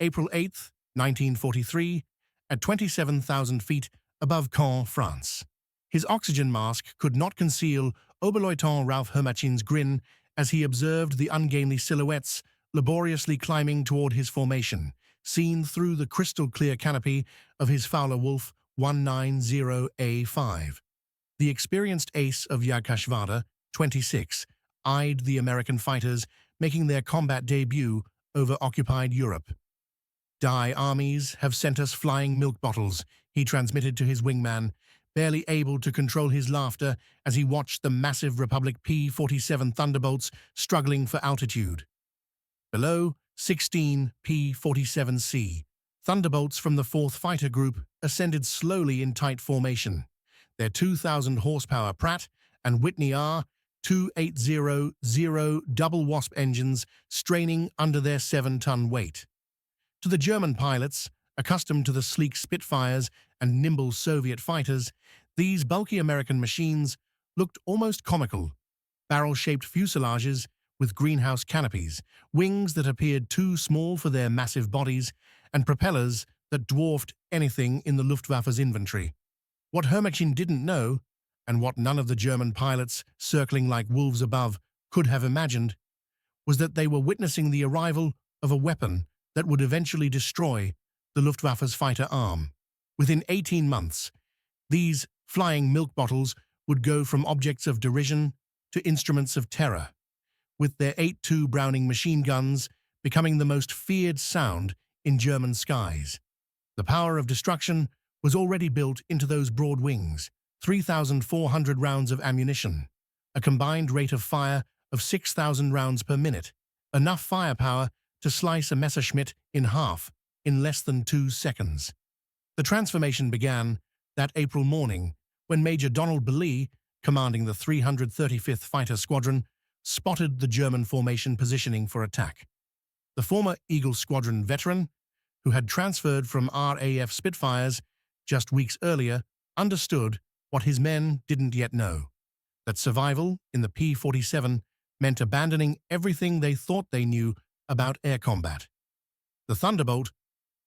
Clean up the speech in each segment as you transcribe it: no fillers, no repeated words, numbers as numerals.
April 8, 1943, at 27,000 feet above Caen, France. His oxygen mask could not conceal Oberleutnant Ralph Hermachin's grin as he observed the ungainly silhouettes laboriously climbing toward his formation, seen through the crystal-clear canopy of his Fowler Wolf 190A5. The experienced ace of Jagdgeschwader 26 eyed the American fighters making their combat debut over occupied Europe. "Die armies have sent us flying milk bottles," he transmitted to his wingman, barely able to control his laughter as he watched the massive Republic P-47 Thunderbolts struggling for altitude. Below, 16 P-47C Thunderbolts from the 4th Fighter Group ascended slowly in tight formation, their 2,000 horsepower Pratt and Whitney R-2800 double Wasp engines straining under their 7-ton weight. To the German pilots, accustomed to the sleek Spitfires and nimble Soviet fighters, these bulky American machines looked almost comical, barrel-shaped fuselages with greenhouse canopies, wings that appeared too small for their massive bodies, and propellers that dwarfed anything in the Luftwaffe's inventory. What Hermachin didn't know, and what none of the German pilots circling like wolves above could have imagined, was that they were witnessing the arrival of a weapon that would eventually destroy the Luftwaffe's fighter arm. Within 18 months, these flying milk bottles would go from objects of derision to instruments of terror, with their 8.2 Browning machine guns becoming the most feared sound in German skies. The power of destruction was already built into those broad wings, 3,400 rounds of ammunition, a combined rate of fire of 6,000 rounds per minute, enough firepower to slice a Messerschmitt in half in less than 2 seconds. The transformation began that April morning when Major Donald Bellew, commanding the 335th Fighter Squadron, spotted the German formation positioning for attack. The former Eagle Squadron veteran, who had transferred from RAF Spitfires just weeks earlier, understood what his men didn't yet know, that survival in the P-47 meant abandoning everything they thought they knew about air combat. The Thunderbolt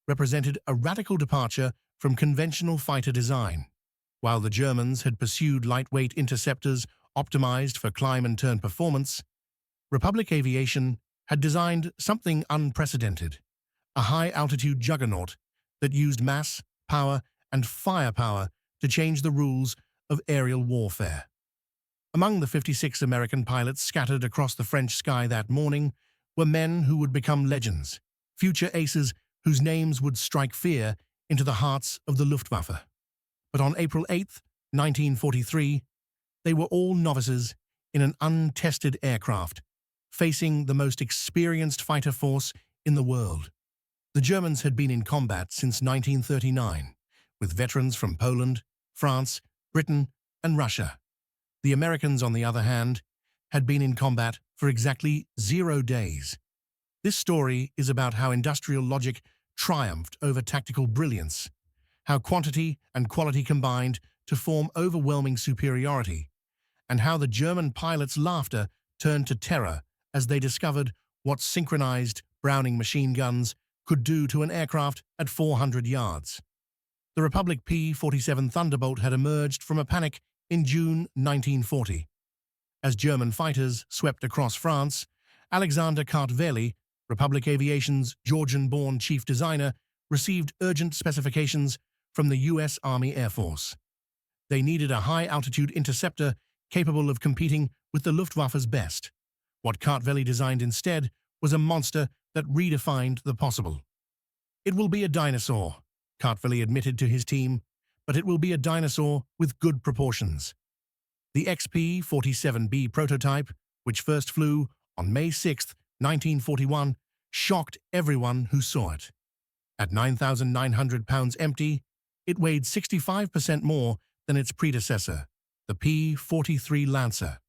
represented a radical departure from conventional fighter design. While the Germans had pursued lightweight interceptors optimized for climb and turn performance, Republic Aviation had designed something unprecedented, a high-altitude juggernaut that used mass, power, and firepower to change the rules of aerial warfare. Among the 56 American pilots scattered across the French sky that morning were men who would become legends, future aces whose names would strike fear into the hearts of the Luftwaffe. But on April 8, 1943, they were all novices in an untested aircraft, facing the most experienced fighter force in the world. The Germans had been in combat since 1939, with veterans from Poland, France, Britain, and Russia. The Americans, on the other hand, had been in combat for exactly 0 days. This story is about how industrial logic triumphed over tactical brilliance, how quantity and quality combined to form overwhelming superiority, and how the German pilots' laughter turned to terror as they discovered what synchronized Browning machine guns could do to an aircraft at 400 yards. The Republic P-47 Thunderbolt had emerged from a panic in June 1940. As German fighters swept across France, Alexander Kartveli, Republic Aviation's Georgian-born chief designer, received urgent specifications from the U.S. Army Air Force. They needed a high-altitude interceptor capable of competing with the Luftwaffe's best. What Kartveli designed instead was a monster that redefined the possible. "It will be a dinosaur," Kartveli admitted to his team, "but it will be a dinosaur with good proportions." The XP-47B prototype, which first flew on May 6, 1941, shocked everyone who saw it. At 9,900 pounds empty, it weighed 65% more than its predecessor, the P-43 Lancer.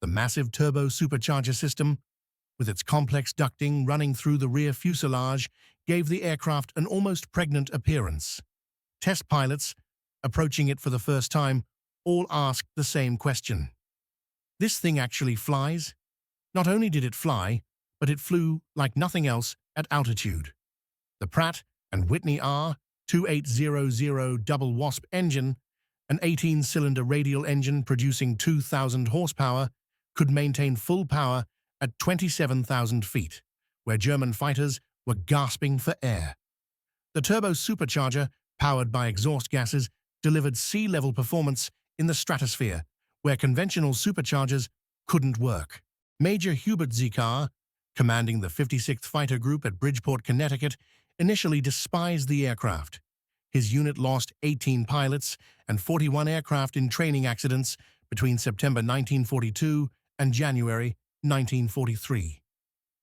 The massive turbo supercharger system, with its complex ducting running through the rear fuselage, gave the aircraft an almost pregnant appearance. Test pilots, approaching it for the first time, all asked the same question. "This thing actually flies?" Not only did it fly, but it flew like nothing else at altitude. The Pratt and Whitney R2800 double Wasp engine, an 18-cylinder radial engine producing 2,000 horsepower, could maintain full power at 27,000 feet, where German fighters were gasping for air. The turbo supercharger, powered by exhaust gases, delivered sea-level performance in the stratosphere, where conventional superchargers couldn't work. Major Hubert Zikar, commanding the 56th Fighter Group at Bridgeport, Connecticut, initially despised the aircraft. His unit lost 18 pilots and 41 aircraft in training accidents between September 1942 and January 1943.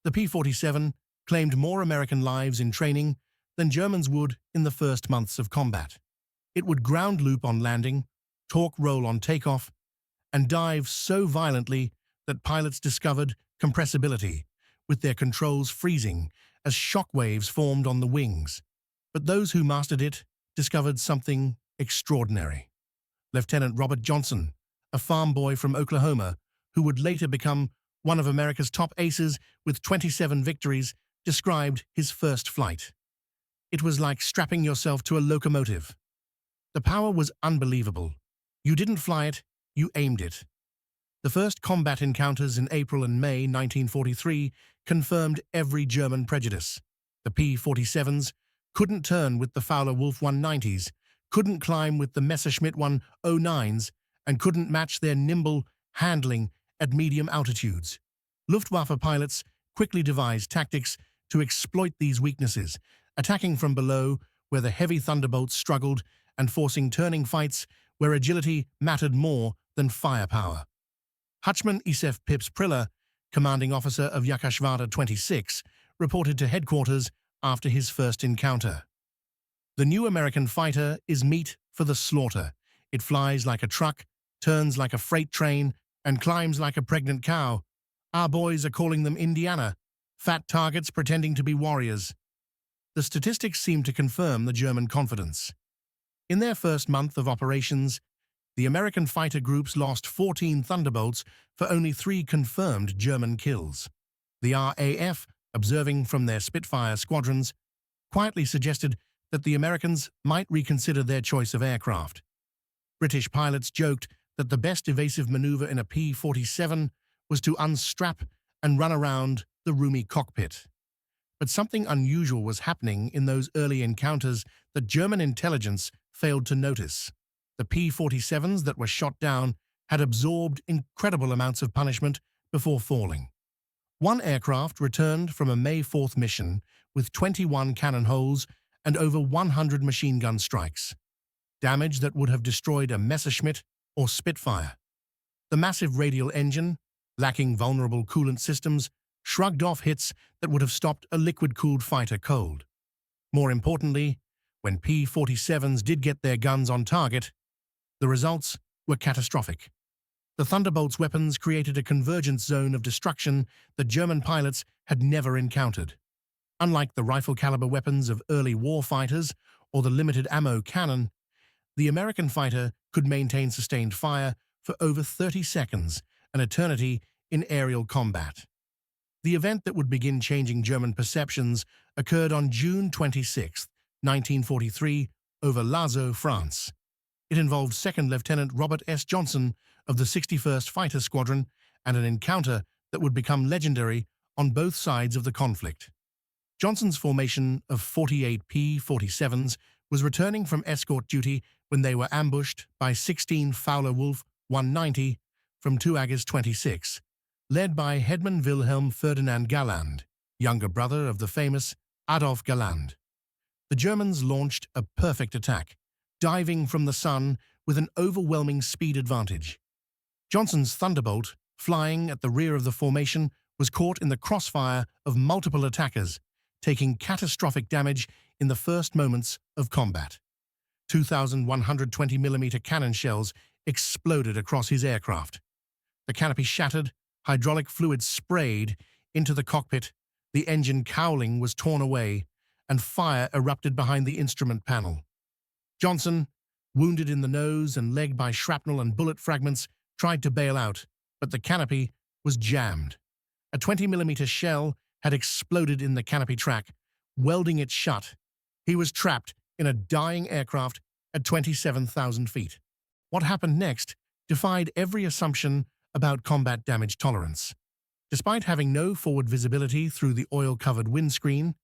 The P-47 claimed more American lives in training than Germans would in the first months of combat. It would ground loop on landing, torque roll on takeoff, and dive so violently that pilots discovered compressibility, with their controls freezing as shock waves formed on the wings. But those who mastered it discovered something extraordinary. Lieutenant Robert Johnson, a farm boy from Oklahoma, who would later become one of America's top aces with 27 victories, described his first flight. It was like strapping yourself to a locomotive. The power was unbelievable. You didn't fly it, you aimed it. The first combat encounters in April and May 1943 confirmed every German prejudice. The P-47s couldn't turn with the Fowler-Wolf 190s, couldn't climb with the Messerschmitt 109s, and couldn't match their nimble handling at medium altitudes. Luftwaffe pilots quickly devised tactics to exploit these weaknesses, attacking from below where the heavy Thunderbolts struggled and forcing turning fights where agility mattered more than firepower. Hutchman Isef Pips Priller, commanding officer of Yakashvada 26, reported to headquarters after his first encounter. The new American fighter is meat for the slaughter. It flies like a truck, turns like a freight train, and climbs like a pregnant cow. Our boys are calling them Indiana, fat targets pretending to be warriors. The statistics seem to confirm the German confidence. In their first month of operations, the American fighter groups lost 14 Thunderbolts for only 3 confirmed German kills. The RAF, observing from their Spitfire squadrons, quietly suggested that the Americans might reconsider their choice of aircraft. British pilots joked that the best evasive maneuver in a P-47 was to unstrap and run around the roomy cockpit. But something unusual was happening in those early encounters that German intelligence failed to notice. The P-47s that were shot down had absorbed incredible amounts of punishment before falling. One aircraft returned from a May 4th mission with 21 cannon holes and over 100 machine gun strikes, damage that would have destroyed a Messerschmitt or Spitfire. The massive radial engine, lacking vulnerable coolant systems, shrugged off hits that would have stopped a liquid-cooled fighter cold. More importantly, when P-47s did get their guns on target, the results were catastrophic. The Thunderbolt's weapons created a convergence zone of destruction that German pilots had never encountered. Unlike the rifle-caliber weapons of early war fighters or the limited ammo cannon, the American fighter could maintain sustained fire for over 30 seconds, an eternity in aerial combat. The event that would begin changing German perceptions occurred on June 26, 1943, over Lazo, France. It involved Second Lieutenant Robert S. Johnson of the 61st Fighter Squadron and an encounter that would become legendary on both sides of the conflict. Johnson's formation of 48 P-47s was returning from escort duty when they were ambushed by 16 Fowler-Wolf 190 from Tuagas 26, led by Headman Wilhelm Ferdinand Galland, younger brother of the famous Adolf Galland. The Germans launched a perfect attack, diving from the sun with an overwhelming speed advantage. Johnson's Thunderbolt, flying at the rear of the formation, was caught in the crossfire of multiple attackers, taking catastrophic damage in the first moments of combat. 2,120mm cannon shells exploded across his aircraft. The canopy shattered, hydraulic fluid sprayed into the cockpit, the engine cowling was torn away, and fire erupted behind the instrument panel. Johnson, wounded in the nose and leg by shrapnel and bullet fragments, tried to bail out, but the canopy was jammed. A 20mm shell had exploded in the canopy track, welding it shut. He was trapped in a dying aircraft at 27,000 feet. What happened next defied every assumption about combat damage tolerance. Despite having no forward visibility through the oil-covered windscreen,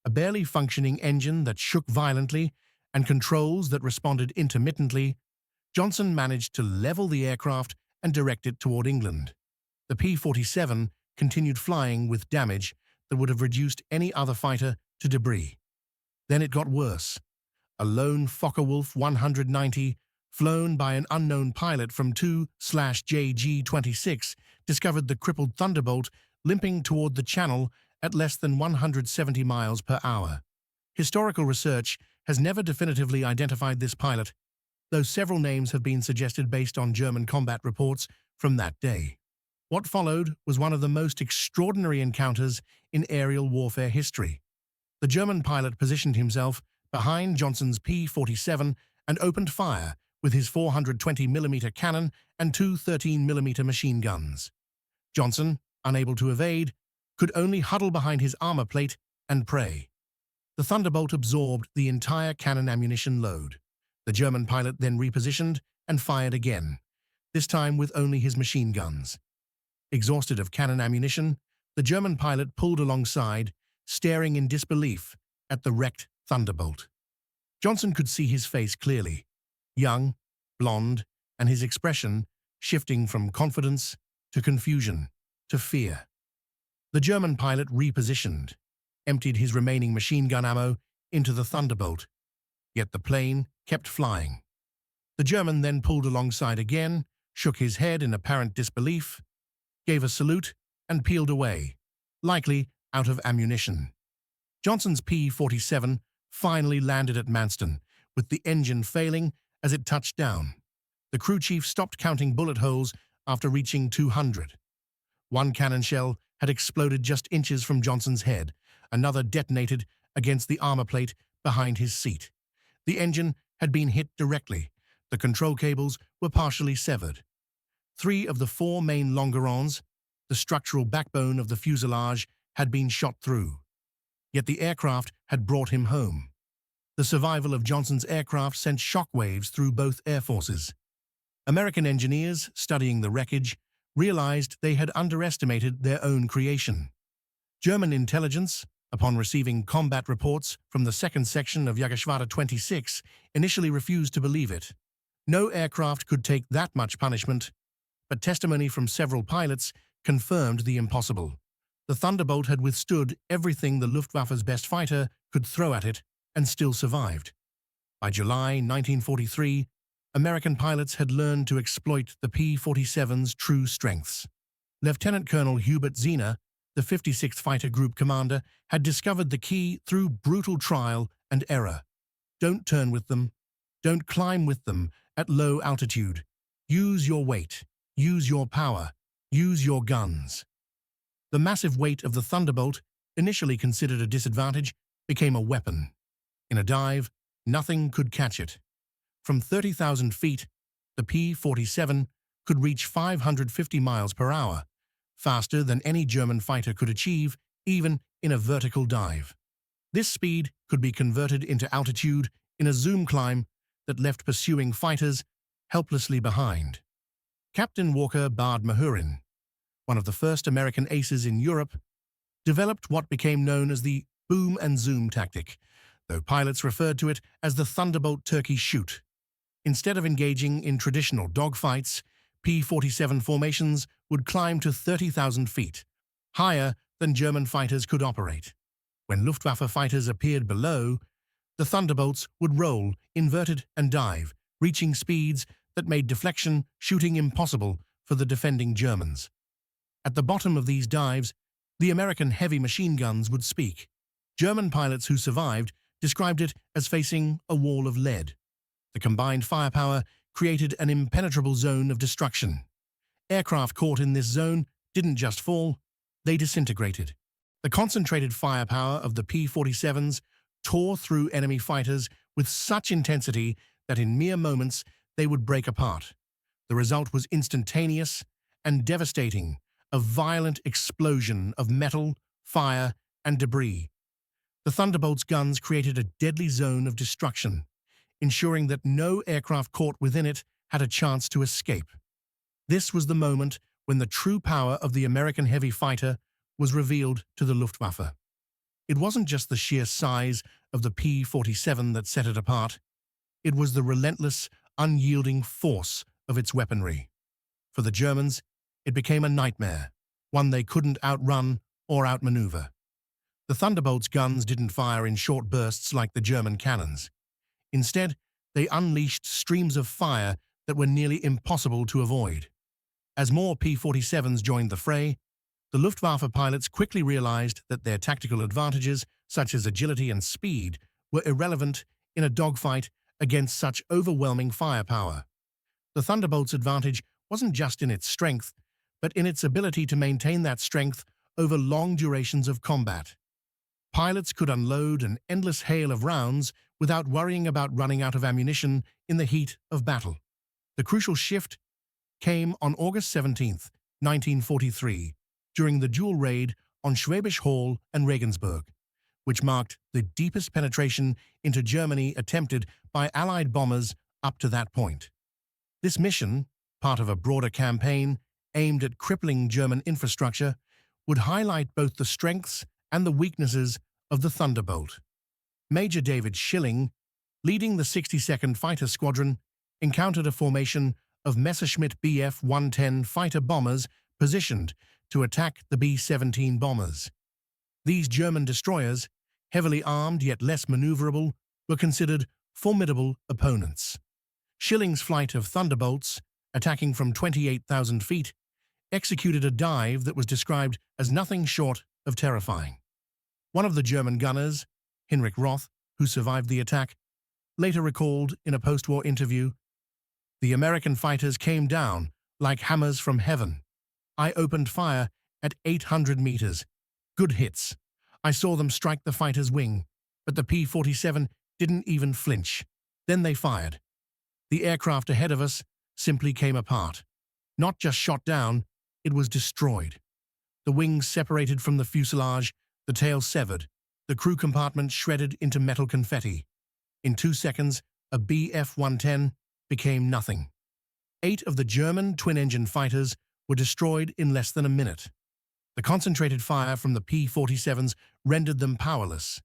a barely functioning engine that shook violently, and controls that responded intermittently, Johnson managed to level the aircraft and direct it toward England. The P-47 continued flying with damage that would have reduced any other fighter to debris. Then it got worse. A lone Focke-Wulf 190, flown by an unknown pilot from 2/JG-26, discovered the crippled Thunderbolt limping toward the Channel at less than 170 miles per hour. Historical research has never definitively identified this pilot, though several names have been suggested based on German combat reports from that day. What followed was one of the most extraordinary encounters in aerial warfare history. The German pilot positioned himself behind Johnson's P-47 and opened fire with his 420mm cannon and two 13mm machine guns. Johnson, unable to evade, could only huddle behind his armor plate and pray. The Thunderbolt absorbed the entire cannon ammunition load. The German pilot then repositioned and fired again, this time with only his machine guns. Exhausted of cannon ammunition, the German pilot pulled alongside, staring in disbelief at the wrecked Thunderbolt. Johnson could see his face clearly, young, blonde, and his expression shifting from confidence to confusion to fear. The German pilot repositioned, emptied his remaining machine gun ammo into the Thunderbolt, yet the plane kept flying. The German then pulled alongside again, shook his head in apparent disbelief, gave a salute, and peeled away, likely out of ammunition. Johnson's P-47 finally landed at Manston, with the engine failing as it touched down. The crew chief stopped counting bullet holes after reaching 200. One cannon shell had exploded just inches from Johnson's head, another detonated against the armor plate behind his seat. The engine had been hit directly. The control cables were partially severed. 3 of the 4 main longerons, the structural backbone of the fuselage, had been shot through. Yet the aircraft had brought him home. The survival of Johnson's aircraft sent shockwaves through both air forces. American engineers studying the wreckage realized they had underestimated their own creation. German intelligence, upon receiving combat reports from the 2nd Section of Jägerschwader 26, initially refused to believe it. No aircraft could take that much punishment, but testimony from several pilots confirmed the impossible. The Thunderbolt had withstood everything the Luftwaffe's best fighter could throw at it and still survived. By July 1943, American pilots had learned to exploit the P-47's true strengths. Lieutenant Colonel Hubert Zehner, the 56th Fighter Group commander, had discovered the key through brutal trial and error. Don't turn with them. Don't climb with them at low altitude. Use your weight. Use your power. Use your guns. The massive weight of the Thunderbolt, initially considered a disadvantage, became a weapon. In a dive, nothing could catch it. From 30,000 feet, the P-47 could reach 550 miles per hour, faster than any German fighter could achieve, even in a vertical dive. This speed could be converted into altitude in a zoom climb that left pursuing fighters helplessly behind. Captain Walker Bard Mahurin, one of the first American aces in Europe, developed what became known as the boom and zoom tactic, though pilots referred to it as the Thunderbolt turkey shoot. Instead of engaging in traditional dogfights, P-47 formations would climb to 30,000 feet, higher than German fighters could operate. When Luftwaffe fighters appeared below, the Thunderbolts would roll, inverted, and dive, reaching speeds that made deflection shooting impossible for the defending Germans. At the bottom of these dives, the American heavy machine guns would speak. German pilots who survived described it as facing a wall of lead. The combined firepower created an impenetrable zone of destruction. Aircraft caught in this zone didn't just fall, they disintegrated. The concentrated firepower of the P-47s tore through enemy fighters with such intensity that in mere moments they would break apart. The result was instantaneous and devastating, a violent explosion of metal, fire, and debris. The Thunderbolt's guns created a deadly zone of destruction, ensuring that no aircraft caught within it had a chance to escape. This was the moment when the true power of the American heavy fighter was revealed to the Luftwaffe. It wasn't just the sheer size of the P-47 that set it apart. It was the relentless, unyielding force of its weaponry. For the Germans, it became a nightmare, one they couldn't outrun or outmaneuver. The Thunderbolt's guns didn't fire in short bursts like the German cannons. Instead, they unleashed streams of fire that were nearly impossible to avoid. As more P-47s joined the fray, the Luftwaffe pilots quickly realized that their tactical advantages, such as agility and speed, were irrelevant in a dogfight against such overwhelming firepower. The Thunderbolt's advantage wasn't just in its strength, but in its ability to maintain that strength over long durations of combat. Pilots could unload an endless hail of rounds without worrying about running out of ammunition in the heat of battle. The crucial shift came on August 17, 1943, during the dual raid on Schwäbisch Hall and Regensburg, which marked the deepest penetration into Germany attempted by Allied bombers up to that point. This mission, part of a broader campaign aimed at crippling German infrastructure, would highlight both the strengths and the weaknesses of the Thunderbolt. Major David Schilling, leading the 62nd Fighter Squadron, encountered a formation of Messerschmitt Bf-110 fighter bombers positioned to attack the B-17 bombers. These German destroyers, heavily armed yet less maneuverable, were considered formidable opponents. Schilling's flight of Thunderbolts, attacking from 28,000 feet, executed a dive that was described as nothing short of terrifying. One of the German gunners, Heinrich Roth, who survived the attack, later recalled in a post-war interview, "The American fighters came down like hammers from heaven. I opened fire at 800 meters. Good hits. I saw them strike the fighter's wing, but the P-47 didn't even flinch. Then they fired. The aircraft ahead of us simply came apart. Not just shot down, it was destroyed. The wings separated from the fuselage, the tail severed, the crew compartment shredded into metal confetti. In 2 seconds, a Bf-110 became nothing. 8 of the German twin-engine fighters were destroyed in less than a minute. The concentrated fire from the P-47s rendered them powerless,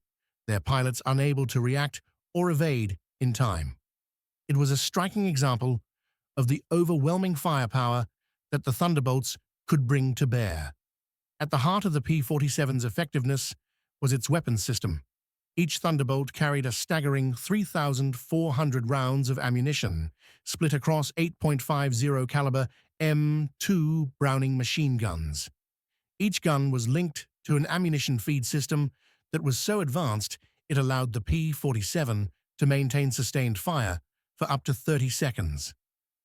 their pilots unable to react or evade in time. It was a striking example of the overwhelming firepower that the Thunderbolts could bring to bear. At the heart of the P-47's effectiveness was its weapons system. Each Thunderbolt carried a staggering 3,400 rounds of ammunition, split across 8.50 caliber M2 Browning machine guns. Each gun was linked to an ammunition feed system that was so advanced it allowed the P-47 to maintain sustained fire for up to 30 seconds,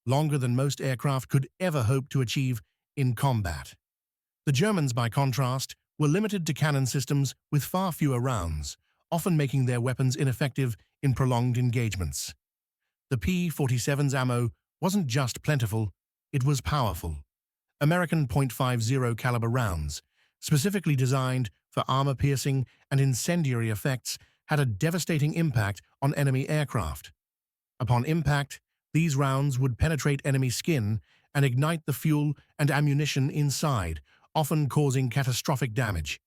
longer than most aircraft could ever hope to achieve in combat. The Germans, by contrast, were limited to cannon systems with far fewer rounds, often making their weapons ineffective in prolonged engagements. The P-47's ammo wasn't just plentiful, it was powerful. American .50 caliber rounds, specifically designed for armor-piercing and incendiary effects, had a devastating impact on enemy aircraft. Upon impact, these rounds would penetrate enemy skin and ignite the fuel and ammunition inside, often causing catastrophic damage.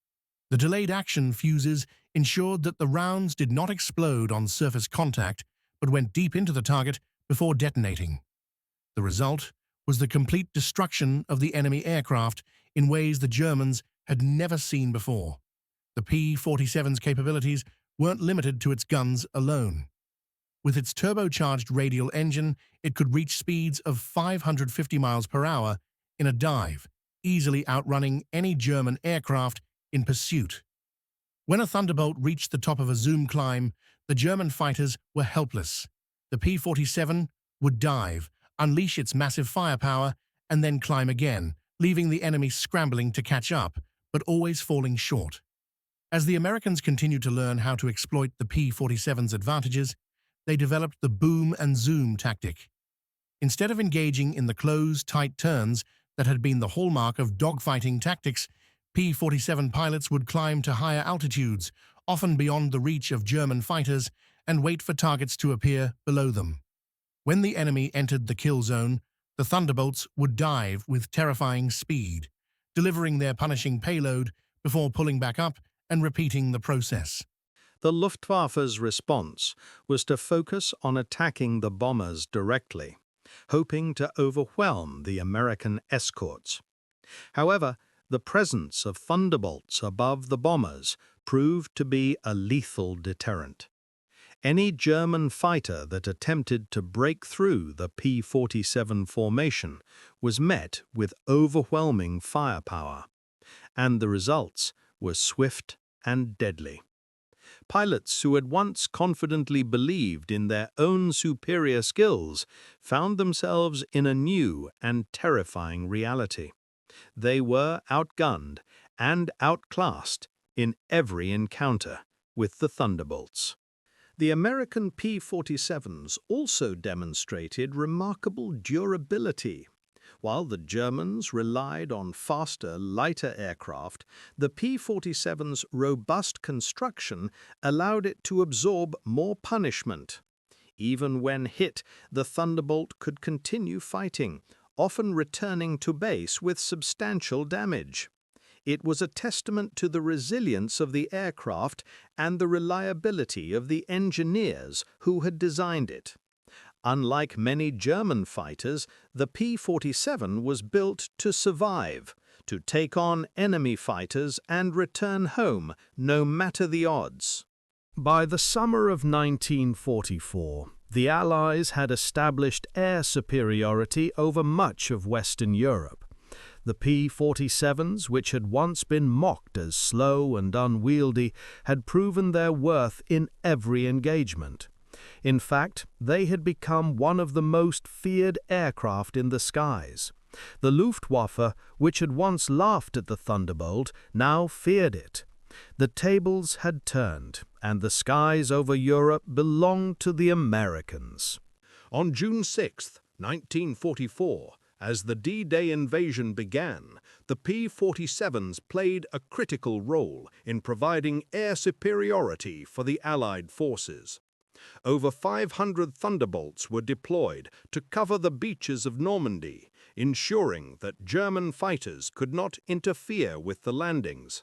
The delayed action fuses ensured that the rounds did not explode on surface contact, but went deep into the target before detonating. The result was the complete destruction of the enemy aircraft in ways the Germans had never seen before. The P-47's capabilities weren't limited to its guns alone. With its turbocharged radial engine, it could reach speeds of 550 miles per hour in a dive, easily outrunning any German aircraft in pursuit. When a Thunderbolt reached the top of a zoom climb, the German fighters were helpless. The P-47 would dive, unleash its massive firepower, and then climb again, leaving the enemy scrambling to catch up, but always falling short. As the Americans continued to learn how to exploit the P-47's advantages, they developed the boom and zoom tactic. Instead of engaging in the close, tight turns that had been the hallmark of dogfighting tactics, P-47 pilots would climb to higher altitudes, often beyond the reach of German fighters, and wait for targets to appear below them. When the enemy entered the kill zone, the Thunderbolts would dive with terrifying speed, delivering their punishing payload before pulling back up and repeating the process. The Luftwaffe's response was to focus on attacking the bombers directly, hoping to overwhelm the American escorts. However, the presence of Thunderbolts above the bombers proved to be a lethal deterrent. Any German fighter that attempted to break through the P-47 formation was met with overwhelming firepower, and the results were swift and deadly. Pilots who had once confidently believed in their own superior skills found themselves in a new and terrifying reality. They were outgunned and outclassed in every encounter with the Thunderbolts. The American P-47s also demonstrated remarkable durability. While the Germans relied on faster, lighter aircraft, the P-47's robust construction allowed it to absorb more punishment. Even when hit, the Thunderbolt could continue fighting, often returning to base with substantial damage. It was a testament to the resilience of the aircraft and the reliability of the engineers who had designed it. Unlike many German fighters, the P-47 was built to survive, to take on enemy fighters and return home, no matter the odds. By the summer of 1944, the Allies had established air superiority over much of Western Europe. The P-47s, which had once been mocked as slow and unwieldy, had proven their worth in every engagement. In fact, they had become one of the most feared aircraft in the skies. The Luftwaffe, which had once laughed at the Thunderbolt, now feared it. The tables had turned, and the skies over Europe belonged to the Americans. On June 6, 1944, as the D-Day invasion began, the P-47s played a critical role in providing air superiority for the Allied forces. Over 500 Thunderbolts were deployed to cover the beaches of Normandy, ensuring that German fighters could not interfere with the landings.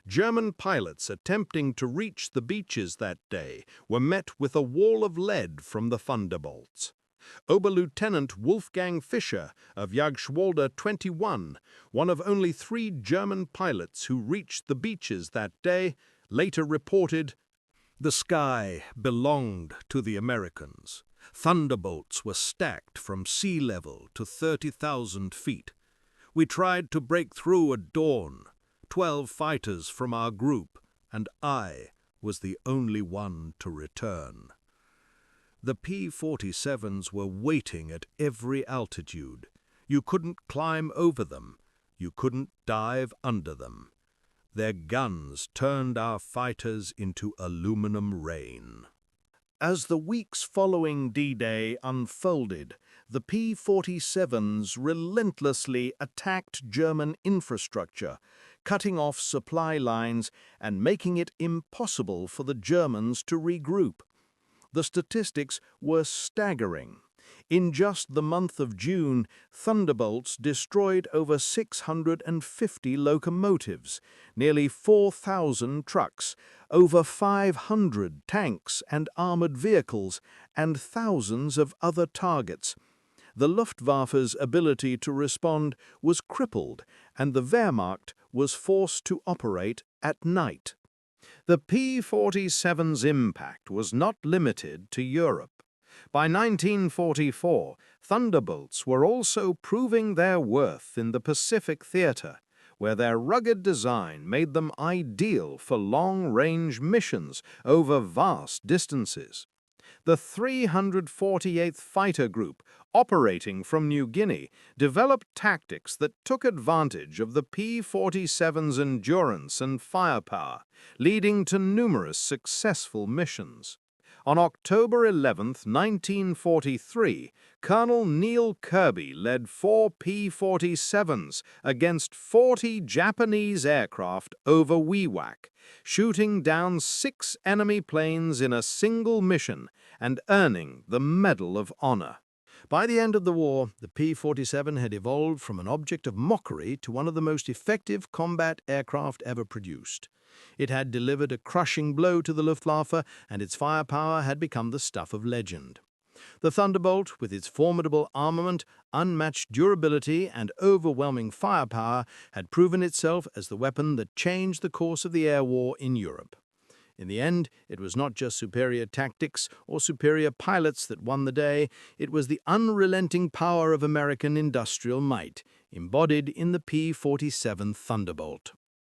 German pilots attempting to reach the beaches that day were met with a wall of lead from the Thunderbolts. Oberlieutenant Wolfgang Fischer of Jagdschwader 21, one of only 3 German pilots who reached the beaches that day, later reported, "The sky belonged to the Americans. Thunderbolts were stacked from sea level to 30,000 feet. We tried to break through at dawn, 12 fighters from our group, and I was the only one to return." The P-47s were waiting at every altitude. You couldn't climb over them. You couldn't dive under them. Their guns turned our fighters into aluminum rain. As the weeks following D-Day unfolded, the P-47s relentlessly attacked German infrastructure, cutting off supply lines and making it impossible for the Germans to regroup. The statistics were staggering. In just the month of June, Thunderbolts destroyed over 650 locomotives, nearly 4,000 trucks, over 500 tanks and armored vehicles, and thousands of other targets. The Luftwaffe's ability to respond was crippled, and the Wehrmacht was forced to operate at night. The P-47's impact was not limited to Europe. By 1944, Thunderbolts were also proving their worth in the Pacific theater, where their rugged design made them ideal for long-range missions over vast distances. The 348th Fighter Group, operating from New Guinea, developed tactics that took advantage of the P-47's endurance and firepower, leading to numerous successful missions. On October 11, 1943, Colonel Neil Kirby led 4 P-47s against 40 Japanese aircraft over Wewak, shooting down 6 enemy planes in a single mission and earning the Medal of Honor. By the end of the war, the P-47 had evolved from an object of mockery to one of the most effective combat aircraft ever produced. It had delivered a crushing blow to the Luftwaffe, and its firepower had become the stuff of legend. The Thunderbolt, with its formidable armament, unmatched durability, and overwhelming firepower, had proven itself as the weapon that changed the course of the air war in Europe. In the end, it was not just superior tactics or superior pilots that won the day, it was the unrelenting power of American industrial might, embodied in the P-47 Thunderbolt.